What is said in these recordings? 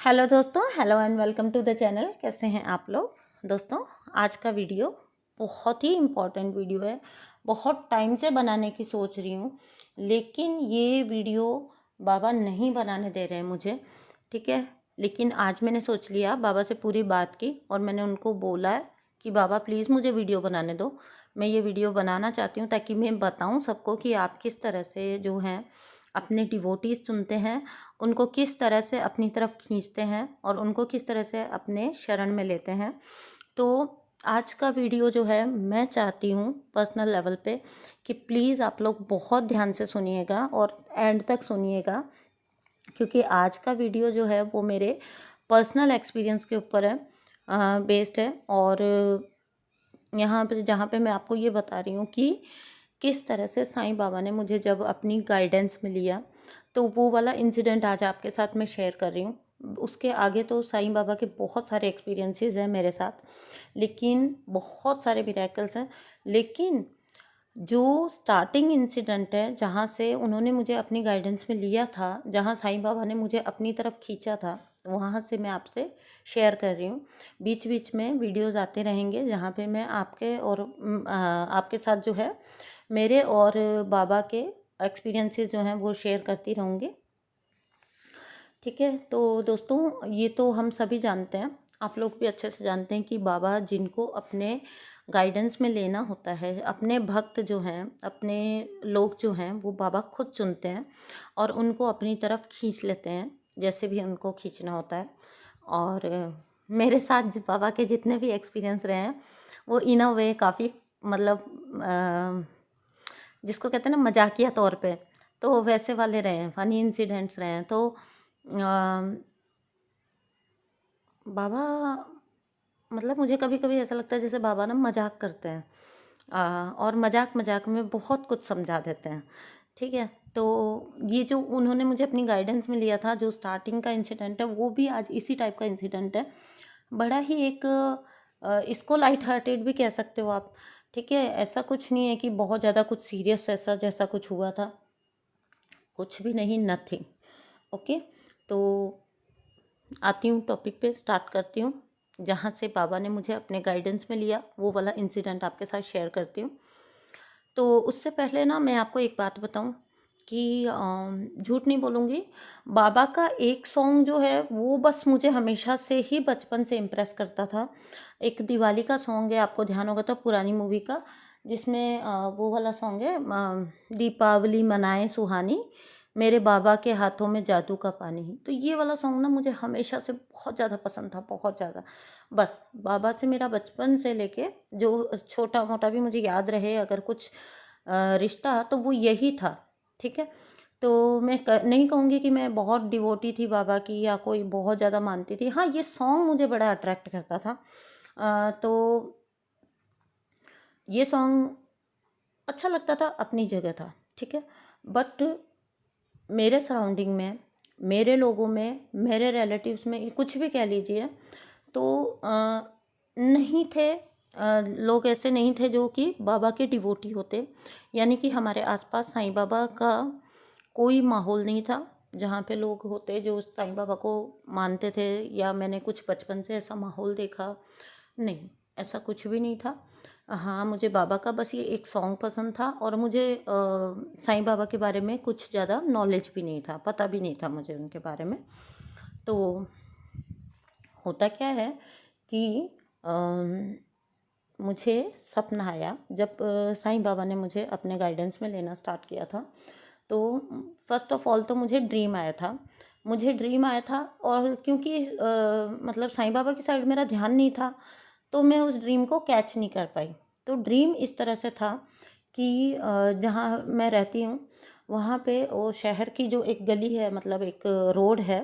Hello दोस्तों, hello and welcome to the channel. कैसे हैं आप लोग दोस्तों? आज का वीडियो बहुत ही इम्पॉर्टेंट वीडियो है। बहुत टाइम से बनाने की सोच रही हूँ, लेकिन ये वीडियो बाबा नहीं बनाने दे रहे हैं मुझे, ठीक है। लेकिन आज मैंने सोच लिया, बाबा से पूरी बात की और मैंने उनको बोला है कि बाबा प्लीज़ मुझे वीडियो बनाने दो। मैं ये वीडियो बनाना चाहती हूँ ताकि मैं बताऊँ सबको कि आप किस तरह से जो हैं अपने डिवोटीज चुनते हैं, उनको किस तरह से अपनी तरफ खींचते हैं और उनको किस तरह से अपने शरण में लेते हैं। तो आज का वीडियो जो है, मैं चाहती हूँ पर्सनल लेवल पे कि प्लीज़ आप लोग बहुत ध्यान से सुनिएगा और एंड तक सुनिएगा, क्योंकि आज का वीडियो जो है वो मेरे पर्सनल एक्सपीरियंस के ऊपर है, बेस्ड है। और यहाँ पे जहाँ पे मैं आपको ये बता रही हूँ कि किस तरह से साईं बाबा ने मुझे जब अपनी गाइडेंस में लिया, तो वो वाला इंसिडेंट आज आपके साथ मैं शेयर कर रही हूँ। उसके आगे तो साईं बाबा के बहुत सारे एक्सपीरियंसेस हैं मेरे साथ, लेकिन बहुत सारे मिरेकल्स हैं। लेकिन जो स्टार्टिंग इंसिडेंट है, जहाँ से उन्होंने मुझे अपनी गाइडेंस में लिया था, जहाँ साईं बाबा ने मुझे अपनी तरफ खींचा था, वहाँ से मैं आपसे शेयर कर रही हूँ। बीच बीच में वीडियोज़ आते रहेंगे जहाँ पे मैं आपके और आपके साथ जो है मेरे और बाबा के एक्सपीरियंसेस जो हैं वो शेयर करती रहूँगी, ठीक है। तो दोस्तों, ये तो हम सभी जानते हैं, आप लोग भी अच्छे से जानते हैं कि बाबा जिनको अपने गाइडेंस में लेना होता है, अपने भक्त जो हैं, अपने लोग जो हैं, वो बाबा खुद चुनते हैं और उनको अपनी तरफ खींच लेते हैं, जैसे भी उनको खींचना होता है। और मेरे साथ बाबा के जितने भी एक्सपीरियंस रहे हैं वो इन अ वे काफ़ी, मतलब जिसको कहते हैं ना मजाकिया तौर पे, तो वैसे वाले रहे हैं, फ़नी इंसिडेंट्स रहे हैं। तो बाबा, मतलब मुझे कभी कभी ऐसा लगता है जैसे बाबा ना मजाक करते हैं, और मजाक मजाक में बहुत कुछ समझा देते हैं, ठीक है। तो ये जो उन्होंने मुझे अपनी गाइडेंस में लिया था, जो स्टार्टिंग का इंसिडेंट है, वो भी आज इसी टाइप का इंसिडेंट है। बड़ा ही एक इसको लाइट हार्टेड भी कह सकते हो आप, ठीक है। ऐसा कुछ नहीं है कि बहुत ज़्यादा कुछ सीरियस ऐसा जैसा कुछ हुआ था, कुछ भी नहीं, नथिंग। ओके, तो आती हूँ टॉपिक पे, स्टार्ट करती हूँ जहाँ से बाबा ने मुझे अपने गाइडेंस में लिया, वो वाला इंसिडेंट आपके साथ शेयर करती हूँ। तो उससे पहले ना मैं आपको एक बात बताऊँ कि झूठ नहीं बोलूँगी, बाबा का एक सॉन्ग जो है वो बस मुझे हमेशा से ही बचपन से इम्प्रेस करता था। एक दिवाली का सॉन्ग है, आपको ध्यान होगा तो, पुरानी मूवी का, जिसमें वो वाला सॉन्ग है, दीपावली मनाए सुहानी, मेरे बाबा के हाथों में जादू का पानी। तो ये वाला सॉन्ग ना मुझे हमेशा से बहुत ज़्यादा पसंद था, बहुत ज़्यादा। बस बाबा से मेरा बचपन से लेके जो छोटा मोटा भी मुझे याद रहे अगर कुछ रिश्ता, तो वो यही था, ठीक है। तो मैं नहीं कहूँगी कि मैं बहुत डिवोटी थी बाबा की या कोई बहुत ज़्यादा मानती थी। हाँ, ये सॉन्ग मुझे बड़ा अट्रैक्ट करता था। तो ये सॉन्ग अच्छा लगता था, अपनी जगह था, ठीक है। बट मेरे सराउंडिंग में, मेरे लोगों में, मेरे रिलेटिव्स में, कुछ भी कह लीजिए, तो नहीं थे, लोग ऐसे नहीं थे जो कि बाबा के डिवोटी होते। यानी कि हमारे आसपास साईं बाबा का कोई माहौल नहीं था जहाँ पे लोग होते जो साईं बाबा को मानते थे, या मैंने कुछ बचपन से ऐसा माहौल देखा नहीं, ऐसा कुछ भी नहीं था। हाँ, मुझे बाबा का बस ये एक सॉन्ग पसंद था और मुझे साईं बाबा के बारे में कुछ ज़्यादा नॉलेज भी नहीं था, पता भी नहीं था मुझे उनके बारे में। तो होता क्या है कि मुझे सपना आया जब साईं बाबा ने मुझे अपने गाइडेंस में लेना स्टार्ट किया था। तो फर्स्ट ऑफ ऑल तो मुझे ड्रीम आया था, और क्योंकि मतलब साईं बाबा की साइड मेरा ध्यान नहीं था, तो मैं उस ड्रीम को कैच नहीं कर पाई। तो ड्रीम इस तरह से था कि जहाँ मैं रहती हूँ वहाँ पे वो शहर की जो एक गली है, मतलब एक रोड है,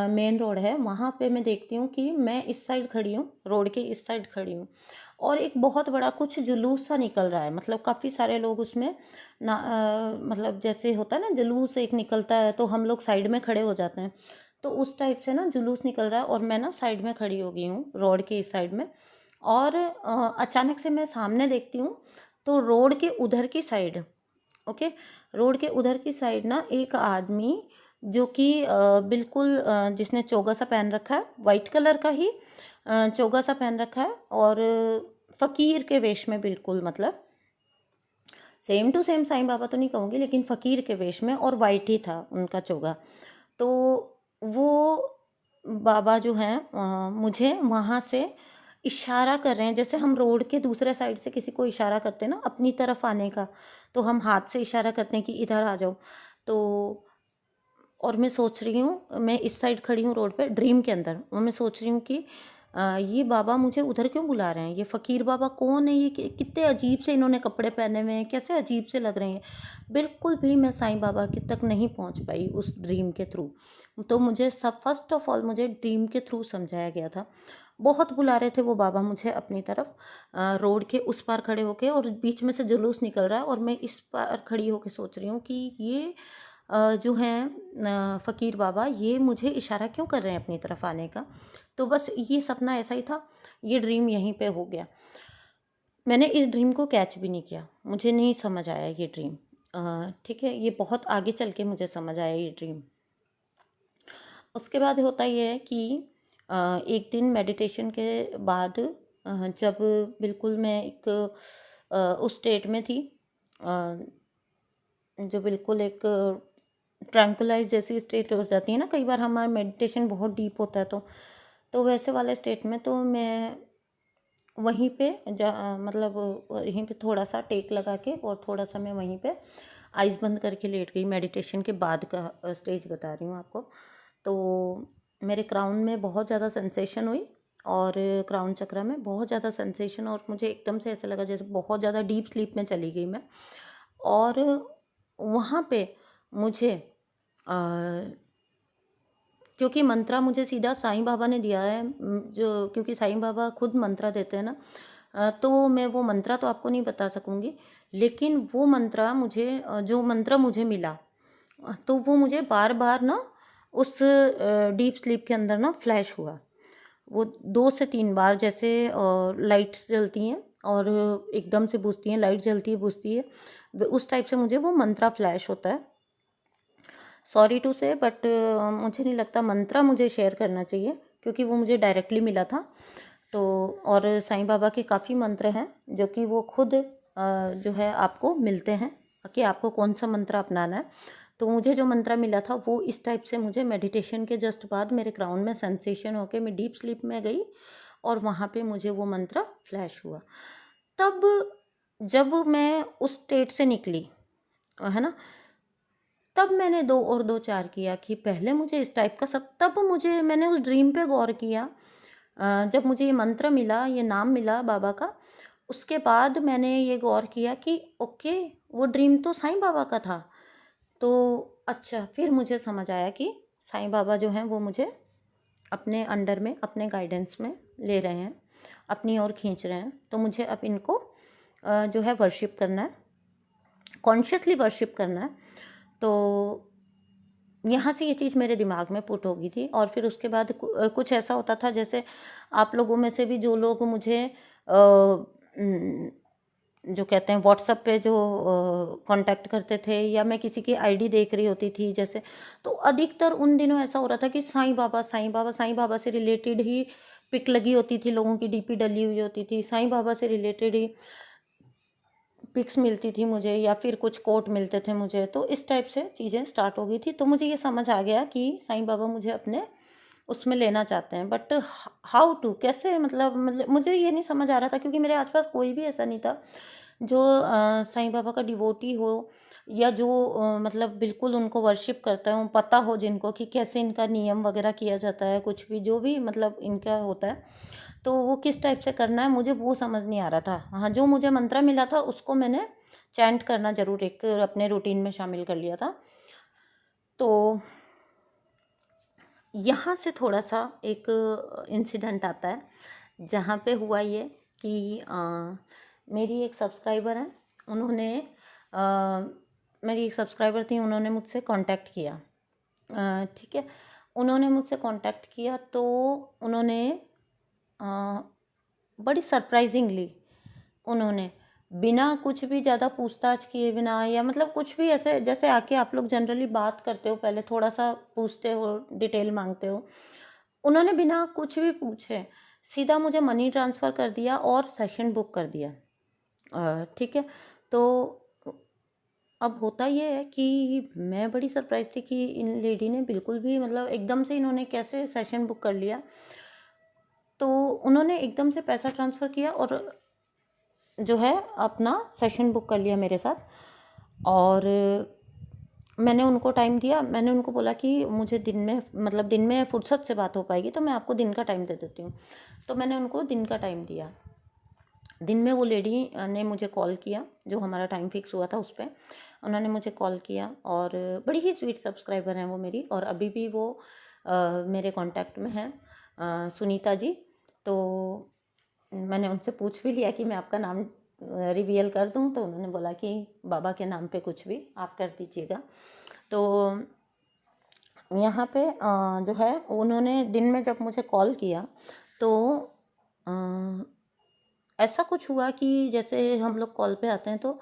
मेन रोड है, वहाँ पे मैं देखती हूँ कि मैं इस साइड खड़ी हूँ, रोड के इस साइड खड़ी हूँ, और एक बहुत बड़ा कुछ जुलूस सा निकल रहा है। मतलब काफ़ी सारे लोग उसमें ना, मतलब जैसे होता है ना जुलूस एक निकलता है तो हम लोग साइड में खड़े हो जाते हैं, तो उस टाइप से ना जुलूस निकल रहा है और मैं ना साइड में खड़ी हो गई हूँ, रोड के इस साइड में। और अचानक से मैं सामने देखती हूँ तो रोड के उधर की साइड, ओके, रोड के उधर की साइड ना एक आदमी जो कि बिल्कुल जिसने चोगा सा पहन रखा है, वाइट कलर का ही चोगा सा पहन रखा है, और फ़कीर के वेश में, बिल्कुल मतलब same to same Sai Baba तो नहीं कहूँगी, लेकिन फ़कीर के वेश में, और वाइट ही था उनका चोगा। तो वो बाबा जो हैं मुझे वहाँ से इशारा कर रहे हैं, जैसे हम रोड के दूसरे साइड से किसी को इशारा करते हैं ना अपनी तरफ आने का, तो हम हाथ से इशारा करते हैं कि इधर आ जाओ। तो और मैं सोच रही हूँ, मैं इस साइड खड़ी हूँ रोड पे ड्रीम के अंदर, और मैं सोच रही हूँ कि ये बाबा मुझे उधर क्यों बुला रहे हैं, ये फ़कीर बाबा कौन है, ये कितने अजीब से इन्होंने कपड़े पहने हुए हैं, कैसे अजीब से लग रहे हैं। बिल्कुल भी मैं साईं बाबा की तक नहीं पहुँच पाई उस ड्रीम के थ्रू। तो मुझे सब फर्स्ट ऑफ ऑल मुझे ड्रीम के थ्रू समझाया गया था। बहुत बुला रहे थे वो बाबा मुझे अपनी तरफ, रोड के उस पार खड़े होके, और बीच में से जुलूस निकल रहा है, और मैं इस पार खड़ी होके सोच रही हूँ कि ये जो हैं फ़कीर बाबा, ये मुझे इशारा क्यों कर रहे हैं अपनी तरफ आने का। तो बस ये सपना ऐसा ही था, ये ड्रीम यहीं पे हो गया। मैंने इस ड्रीम को कैच भी नहीं किया, मुझे नहीं समझ आया ये ड्रीम। ठीक है, ये बहुत आगे चल के मुझे समझ आया ये ड्रीम। उसके बाद होता ये है कि एक दिन मेडिटेशन के बाद, जब बिल्कुल मैं एक उस स्टेट में थी, अ, जो बिल्कुल एक ट्रैंकुलाइज जैसी स्टेट हो जाती है ना, कई बार हमारा मेडिटेशन बहुत डीप होता है, तो वैसे वाले स्टेट में, तो मैं वहीं पे मतलब वहीं पे थोड़ा सा टेक लगा के, और थोड़ा सा मैं वहीं पे आइज़ बंद करके लेट गई। मेडिटेशन के बाद का स्टेज बता रही हूँ आपको। तो मेरे क्राउन में बहुत ज़्यादा सेंसेशन हुई, और क्राउन चक्रा में बहुत ज़्यादा सेंसेशन, और मुझे एकदम से ऐसा लगा जैसे बहुत ज़्यादा डीप स्लीप में चली गई मैं। और वहाँ पे मुझे क्योंकि मंत्रा मुझे सीधा साईं बाबा ने दिया है, जो क्योंकि साईं बाबा खुद मंत्रा देते हैं ना, तो मैं वो मंत्रा तो आपको नहीं बता सकूँगी, लेकिन वो मंत्रा मुझे जो मंत्र मुझे मिला, तो वो मुझे बार बार ना उस डीप स्लीप के अंदर ना फ्लैश हुआ। वो 2 से 3 बार, जैसे लाइट्स जलती हैं और एकदम से बुझती हैं, लाइट जलती है बुझती है, उस टाइप से मुझे वो मंत्रा फ्लैश होता है। सॉरी टू से, बट मुझे नहीं लगता मंत्रा मुझे शेयर करना चाहिए, क्योंकि वो मुझे डायरेक्टली मिला था। तो और साईं बाबा के काफ़ी मंत्र हैं जो कि वो खुद जो है आपको मिलते हैं कि आपको कौन सा मंत्र अपनाना है। तो मुझे जो मंत्र मिला था वो इस टाइप से, मुझे मेडिटेशन के जस्ट बाद मेरे क्राउन में सेंसेशन होके मैं डीप स्लीप में गई, और वहाँ पे मुझे वो मंत्र फ्लैश हुआ। तब जब मैं उस स्टेट से निकली, है ना, तब मैंने 2 और 2 4 किया कि पहले मुझे इस टाइप का सब, तब मुझे मैंने उस ड्रीम पे गौर किया। जब मुझे ये मंत्र मिला, ये नाम मिला बाबा का, उसके बाद मैंने ये गौर किया कि ओके, वो ड्रीम तो साईं बाबा का था। तो अच्छा, फिर मुझे समझ आया कि साईं बाबा जो हैं वो मुझे अपने अंडर में, अपने गाइडेंस में ले रहे हैं, अपनी ओर खींच रहे हैं। तो मुझे अब इनको जो है वर्शिप करना है, कॉन्शियसली वर्शिप करना है। तो यहाँ से ये चीज़ मेरे दिमाग में पुट हो गई थी, और फिर उसके बाद कुछ ऐसा होता था, जैसे आप लोगों में से भी जो लोग मुझे जो कहते हैं व्हाट्सएप पे जो कांटेक्ट करते थे, या मैं किसी की आईडी देख रही होती थी जैसे, तो अधिकतर उन दिनों ऐसा हो रहा था कि साईं बाबा साईं बाबा साईं बाबा से रिलेटेड ही पिक लगी होती थी, लोगों की डीपी डली हुई होती थी, साईं बाबा से रिलेटेड ही पिक्स मिलती थी मुझे, या फिर कुछ कोट मिलते थे मुझे। तो इस टाइप से चीज़ें स्टार्ट हो गई थी। तो मुझे ये समझ आ गया कि साईं बाबा मुझे अपने उसमें लेना चाहते हैं, बट हाउ टू, कैसे, मतलब मुझे ये नहीं समझ आ रहा था, क्योंकि मेरे आसपास कोई भी ऐसा नहीं था जो साईं बाबा का डिवोटी हो, या जो मतलब बिल्कुल उनको वर्शिप करता है, पता हो जिनको कि कैसे इनका नियम वगैरह किया जाता है, कुछ भी जो भी मतलब इनका होता है, तो वो किस टाइप से करना है मुझे वो समझ नहीं आ रहा था। हाँ, जो मुझे मंत्र मिला था उसको मैंने चैंट करना ज़रूर एक अपने रूटीन में शामिल कर लिया था। तो यहाँ से थोड़ा सा एक इंसिडेंट आता है, जहाँ पे हुआ ये कि मेरी एक सब्सक्राइबर है, उन्होंने मेरी एक सब्सक्राइबर थी, उन्होंने मुझसे कांटेक्ट किया। ठीक है, उन्होंने मुझसे कांटेक्ट किया, तो उन्होंने बड़ी सरप्राइजिंगली उन्होंने बिना कुछ भी ज़्यादा पूछताछ किए बिना, या मतलब कुछ भी ऐसे जैसे आके आप लोग जनरली बात करते हो, पहले थोड़ा सा पूछते हो, डिटेल मांगते हो, उन्होंने बिना कुछ भी पूछे सीधा मुझे मनी ट्रांसफ़र कर दिया और सेशन बुक कर दिया। ठीक है। तो अब होता ये है कि मैं बड़ी सरप्राइज़ थी कि इन लेडी ने बिल्कुल भी मतलब एकदम से इन्होंने कैसे सेशन बुक कर लिया। तो उन्होंने एकदम से पैसा ट्रांसफ़र किया और जो है अपना सेशन बुक कर लिया मेरे साथ। और मैंने उनको टाइम दिया, मैंने उनको बोला कि मुझे दिन में मतलब दिन में फुर्सत से बात हो पाएगी तो मैं आपको दिन का टाइम दे देती हूँ। तो मैंने उनको दिन का टाइम दिया। दिन में वो लेडी ने मुझे कॉल किया, जो हमारा टाइम फिक्स हुआ था उस पर उन्होंने मुझे कॉल किया। और बड़ी ही स्वीट सब्सक्राइबर हैं वो मेरी, और अभी भी वो मेरे कांटेक्ट में हैं, सुनीता जी। तो मैंने उनसे पूछ भी लिया कि मैं आपका नाम रिवील कर दूं, तो उन्होंने बोला कि बाबा के नाम पे कुछ भी आप कर दीजिएगा। तो यहाँ पे जो है उन्होंने दिन में जब मुझे कॉल किया तो ऐसा कुछ हुआ कि जैसे हम लोग कॉल पे आते हैं तो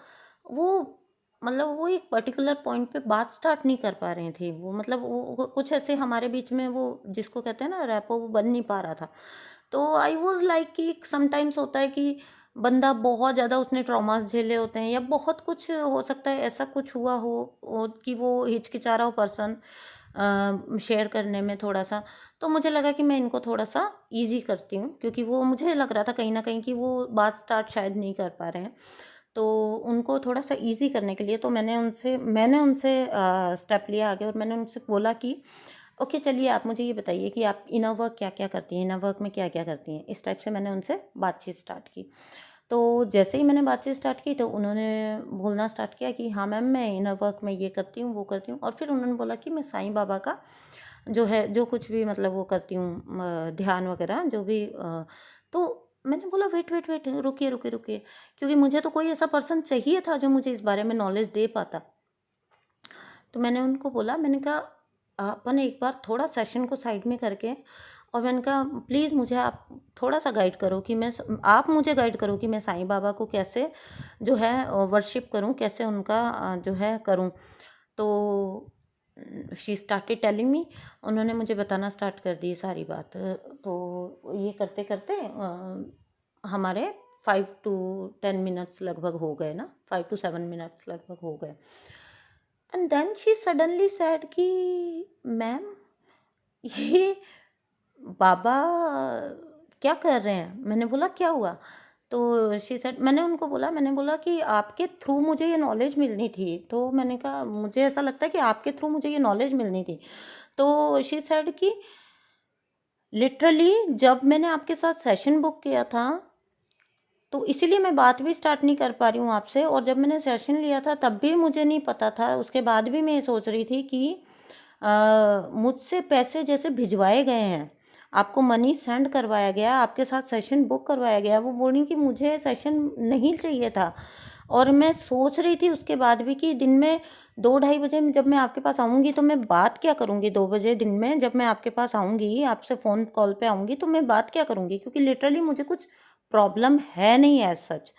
वो मतलब वो एक पर्टिकुलर पॉइंट पे बात स्टार्ट नहीं कर पा रहे थे। वो मतलब वो कुछ ऐसे हमारे बीच में वो जिसको कहते हैं ना रैपो, वो बन नहीं पा रहा था। तो आई वॉज लाइक कि समटाइम्स होता है कि बंदा बहुत ज़्यादा उसने ट्रॉमास झेले होते हैं या बहुत कुछ हो सकता है, ऐसा कुछ हुआ हो कि वो हिचकिचा रहा हो पर्सन शेयर करने में थोड़ा सा। तो मुझे लगा कि मैं इनको थोड़ा सा इजी करती हूँ, क्योंकि वो मुझे लग रहा था कहीं ना कहीं कि वो बात स्टार्ट शायद नहीं कर पा रहे हैं। तो उनको थोड़ा सा इजी करने के लिए तो मैंने उनसे स्टेप लिया आगे, और मैंने उनसे बोला कि ओके चलिए आप मुझे ये बताइए कि आप इनर वर्क क्या क्या करती हैं, इनर वर्क में क्या क्या करती हैं। इस टाइप से मैंने उनसे बातचीत स्टार्ट की। तो जैसे ही मैंने बातचीत स्टार्ट की तो उन्होंने बोलना स्टार्ट किया कि हाँ मैम, मैं इनर वर्क में ये करती हूँ वो करती हूँ। और फिर उन्होंने बोला कि मैं साईं बाबा का जो है जो कुछ भी मतलब वो करती हूँ, ध्यान वगैरह जो भी। तो मैंने बोला वेट वेट वेट, रुकिए रुकिए रुकिए, क्योंकि मुझे तो कोई ऐसा पर्सन चाहिए था जो मुझे इस बारे में नॉलेज दे पाता। तो मैंने उनको बोला, मैंने कहा अपन एक बार थोड़ा सेशन को साइड में करके, और मैंने कहा प्लीज़ मुझे आप थोड़ा सा गाइड करो कि आप मुझे गाइड करो कि मैं साईं बाबा को कैसे जो है वर्शिप करूं, कैसे उनका जो है करूं। तो शी स्टार्टेड टेलिंग मी, उन्होंने मुझे बताना स्टार्ट कर दी सारी बात। तो ये करते करते हमारे 5 to 10 मिनट्स लगभग हो गए ना, 5 to 7 मिनट्स लगभग हो गए। And then she suddenly said कि मैम, ये बाबा क्या कर रहे हैं। मैंने बोला क्या हुआ। तो शी सेड, मैंने बोला कि आपके थ्रू मुझे ये नॉलेज मिलनी थी। तो मैंने कहा मुझे ऐसा लगता है कि आपके थ्रू मुझे ये नॉलेज मिलनी थी। तो शी सेड कि लिटरली जब मैंने आपके साथ सेशन बुक किया था तो इसीलिए मैं बात भी स्टार्ट नहीं कर पा रही हूँ आपसे, और जब मैंने सेशन लिया था तब भी मुझे नहीं पता था। उसके बाद भी मैं ये सोच रही थी कि मुझसे पैसे जैसे भिजवाए गए हैं, आपको मनी सेंड करवाया गया, आपके साथ सेशन बुक करवाया गया। वो बोली कि मुझे सेशन नहीं चाहिए था। और मैं सोच रही थी उसके बाद भी कि दिन में 2-2:30 बजे जब मैं आपके पास आऊँगी तो मैं बात क्या करूँगी। 2 बजे दिन में जब मैं आपके पास आऊँगी, आपसे फ़ोन कॉल पे आऊँगी, तो मैं बात क्या करूँगी, क्योंकि लिटरली मुझे कुछ प्रॉब्लम है नहीं एज सच,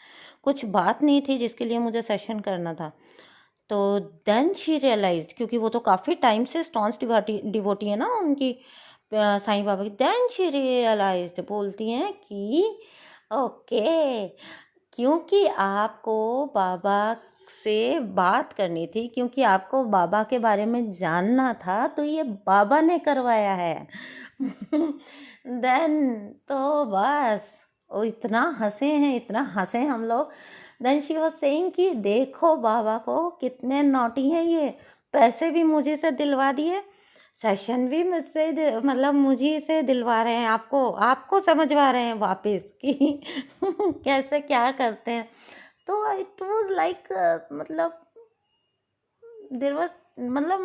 कुछ बात नहीं थी जिसके लिए मुझे सेशन करना था। तो देन शी रियलाइज्ड, क्योंकि वो तो काफ़ी टाइम से स्टॉन्स डिवोटी है ना उनकी, साईं बाबा की। देन शी रियलाइज्ड, बोलती हैं कि ओके, क्योंकि आपको बाबा से बात करनी थी, क्योंकि आपको बाबा के बारे में जानना था, तो ये बाबा ने करवाया है। देन तो बस वो इतना हंसे हैं, इतना हंसे हम लोग। देन शी वाज सेइंग कि देखो बाबा को कितने नॉटी हैं ये, पैसे भी मुझे से दिलवा दिए, सेशन भी मुझसे मतलब मुझे से दिलवा रहे हैं, आपको आपको समझवा रहे हैं वापस कि कैसे क्या करते हैं। तो इट वाज लाइक मतलब देर वॉज मतलब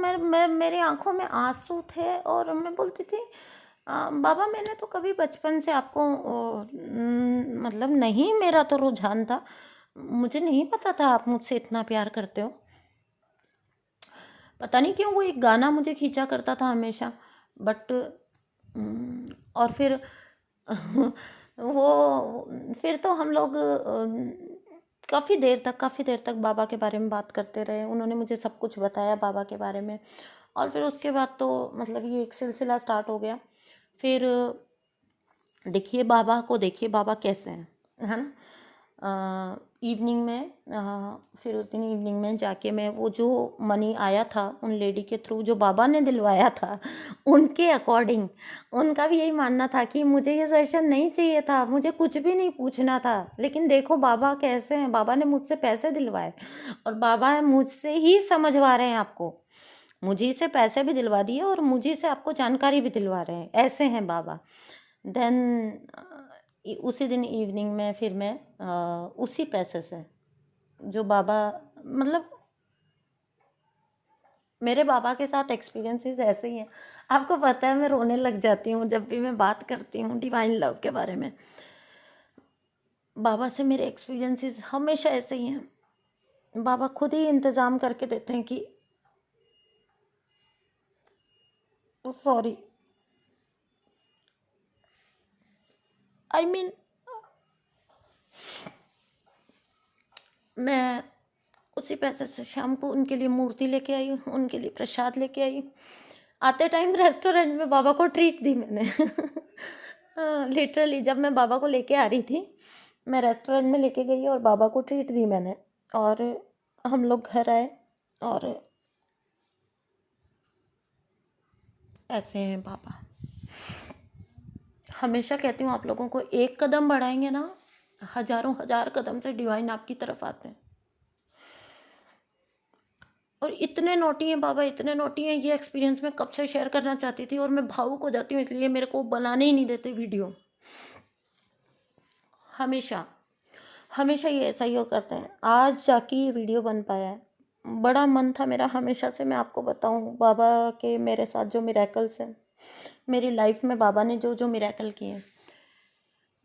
मेरी आंखों में आंसू थे, और मैं बोलती थी बाबा मैंने तो कभी बचपन से आपको मतलब नहीं, मेरा तो रुझान था, मुझे नहीं पता था आप मुझसे इतना प्यार करते हो। पता नहीं क्यों वो एक गाना मुझे खींचा करता था हमेशा। बट और फिर वो फिर तो हम लोग काफ़ी देर तक बाबा के बारे में बात करते रहे। उन्होंने मुझे सब कुछ बताया बाबा के बारे में। और फिर उसके बाद तो मतलब ये एक सिलसिला स्टार्ट हो गया। फिर देखिए बाबा कैसे हैं, है ना। इवनिंग में फिर उस दिन इवनिंग में जाके मैं वो जो मनी आया था उन लेडी के थ्रू जो बाबा ने दिलवाया था, उनके अकॉर्डिंग उनका भी यही मानना था कि मुझे ये सेशन नहीं चाहिए था, मुझे कुछ भी नहीं पूछना था, लेकिन देखो बाबा कैसे हैं, बाबा ने मुझसे पैसे दिलवाए और बाबा मुझसे ही समझवा रहे हैं आपको, मुझी से पैसे भी दिलवा दिए और मुझी से आपको जानकारी भी दिलवा रहे हैं, ऐसे हैं बाबा। देन उसी दिन इवनिंग में फिर मैं उसी पैसे से जो बाबा मतलब मेरे बाबा के साथ एक्सपीरियंसेस ऐसे ही हैं। आपको पता है मैं रोने लग जाती हूँ जब भी मैं बात करती हूँ डिवाइन लव के बारे में। बाबा से मेरे एक्सपीरियंसेस हमेशा ऐसे ही हैं। बाबा खुद ही इंतज़ाम करके देते हैं कि सॉरी आई मीन मैं उसी पैसे से शाम को उनके लिए मूर्ति लेके आई, उनके लिए प्रसाद लेके आई। आते टाइम रेस्टोरेंट में बाबा को ट्रीट दी मैंने। लिटरली जब मैं बाबा को लेके आ रही थी, मैं रेस्टोरेंट में लेके गई और बाबा को ट्रीट दी मैंने। और हम लोग घर आए और ऐसे हैं बाबा। हमेशा कहती हूँ आप लोगों को, एक कदम बढ़ाएंगे ना, हजारों हजार कदम से डिवाइन आपकी तरफ आते हैं। और इतने नोटी हैं बाबा, इतने नोटी हैं, ये एक्सपीरियंस मैं कब से शेयर करना चाहती थी और मैं भावुक हो जाती हूँ, इसलिए मेरे को बनाने ही नहीं देते वीडियो। हमेशा हमेशा ये ऐसा ही हो करते हैं। आज जाके ये वीडियो बन पाया है। बड़ा मन था मेरा हमेशा से मैं आपको बताऊं बाबा के मेरे साथ जो मिरेकल्स हैं, मेरी लाइफ में बाबा ने जो जो मिरेकल किए हैं,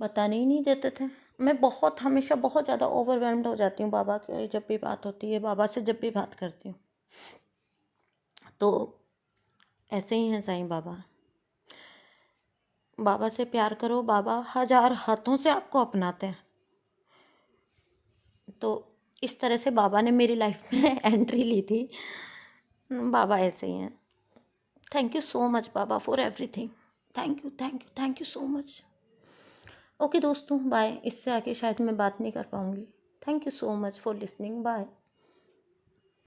बताने ही नहीं देते थे। मैं बहुत हमेशा बहुत ज़्यादा ओवरवेल्म्ड हो जाती हूँ बाबा की जब भी बात होती है, बाबा से जब भी बात करती हूँ। तो ऐसे ही हैं साईं बाबा। बाबा से प्यार करो, बाबा हजार हाथों से आपको अपनाते हैं। तो इस तरह से बाबा ने मेरी लाइफ में एंट्री ली थी। बाबा ऐसे ही हैं। थैंक यू सो मच बाबा for everything. Thank you thank you thank you so much. Okay दोस्तों, बाय। इससे आगे शायद मैं बात नहीं कर पाऊँगी। Thank you so much for listening. Bye.